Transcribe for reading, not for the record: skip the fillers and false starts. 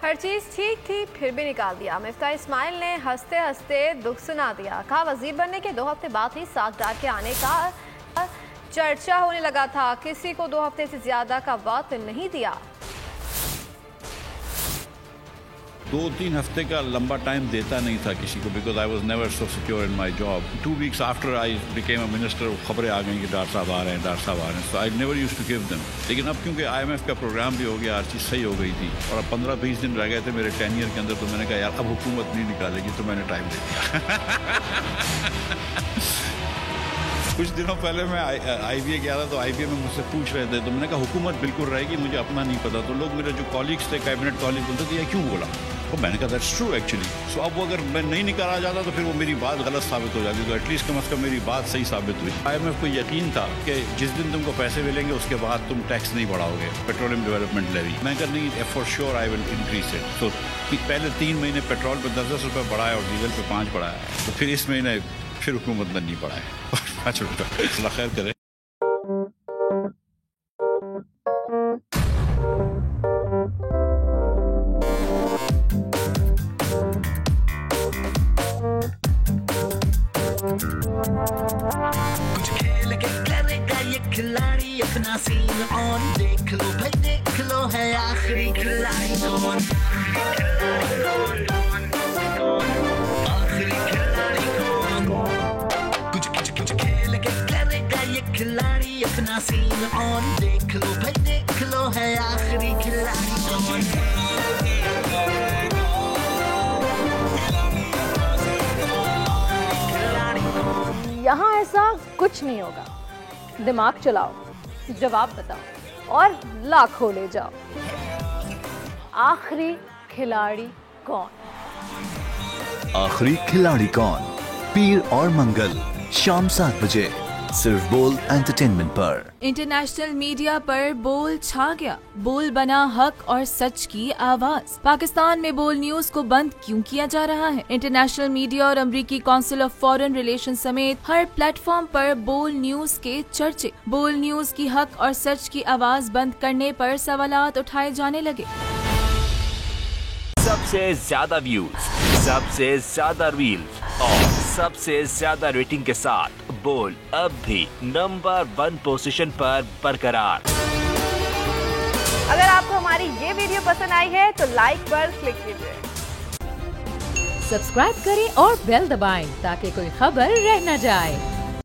हर चीज़ ठीक थी फिर भी निकाल दिया। मिफ्ता इस्माइल ने हंसते हंसते दुख सुना दिया। कहा वजीर बनने के 2 हफ्ते बाद ही साथ डाल के आने का चर्चा होने लगा था। किसी को 2 हफ्ते से ज्यादा का वक्त नहीं दिया। 2-3 हफ्ते का लंबा टाइम देता नहीं था किसी को, because I was never so secure in my job. 2 weeks after I became a minister खबरें आ गई कि डॉक्टर साहब आ रहे हैं, डॉक्टर साहब आ रहे हैं। So I never used to give them. लेकिन अब क्योंकि IMF का प्रोग्राम भी हो गया, हर चीज़ सही हो गई थी और अब 15-20 दिन रह गए थे मेरे टेन्योर के अंदर, तो मैंने कहा यार अब हुकूमत नहीं निकालेगी, तो मैंने टाइम दे दिया। कुछ दिनों पहले मैं IBA गया था, तो IBA में मुझसे पूछ रहे थे, तो मैंने कहा हुकूमत बिल्कुल रहेगी, मुझे अपना नहीं पता। तो लोग मेरे जो कॉलीग्स थे, कैबिनेट कॉलीग, बोलते थे ये क्यों बोला? तो मैंने कहा दैट्स ट्रू एक्चुअली। सो अब अगर मैं नहीं निकाला जाता तो फिर वो मेरी बात गलत साबित हो जाती, तो एटलीस्ट कम से कम मेरी बात सही साबित हुई। IMF को यकीन था कि जिस दिन तुमको पैसे मिलेंगे उसके बाद तुम टैक्स नहीं बढ़ाओगे, पेट्रोलियम डेवलपमेंट लेवी। मैं कहा नहीं, for sure I will increase it. तो पहले 3 महीने पेट्रोल पे 10-10 रुपये बढ़ाया और डीजल पे 5 बढ़ाया, तो फिर इस महीने फिर हुकूमत ने नहीं बढ़ाया, 5 रुपये। अल्लाह खैर करे। कुछ खेल के करेगा ये खिलाड़ी अपना सीन ऑन, देख लो भाई देख लो है आखिरी खिलाड़ी कौन, आखिरी खिलाड़ी कौन। कुछ खेल के करेगा ये खिलाड़ी अपना सीन ऑन, देख लो भाई देख लो है आखिरी खिलाड़ी कौन। यहाँ ऐसा कुछ नहीं होगा। दिमाग चलाओ, जवाब बताओ और लाखों ले जाओ। आखिरी खिलाड़ी कौन? आखिरी खिलाड़ी कौन? पीर और मंगल शाम 7 बजे सिर्फ बोल एंटरटेनमेंट पर। इंटरनेशनल मीडिया पर बोल छा गया। बोल बना हक और सच की आवाज। पाकिस्तान में बोल न्यूज को बंद क्यों किया जा रहा है? इंटरनेशनल मीडिया और अमेरिकी काउंसिल ऑफ फॉरेन रिलेशन समेत हर प्लेटफॉर्म पर बोल न्यूज के चर्चे। बोल न्यूज की हक और सच की आवाज बंद करने पर सवालात उठाए जाने लगे। सबसे ज्यादा व्यूज, सबसे ज्यादा रील्स और सबसे ज्यादा रेटिंग के साथ बोल अब भी नंबर 1 पोजीशन पर बरकरार। अगर आपको हमारी ये वीडियो पसंद आई है तो लाइक पर क्लिक कीजिए, सब्सक्राइब करें और बेल दबाएं ताकि कोई खबर रह न जाए।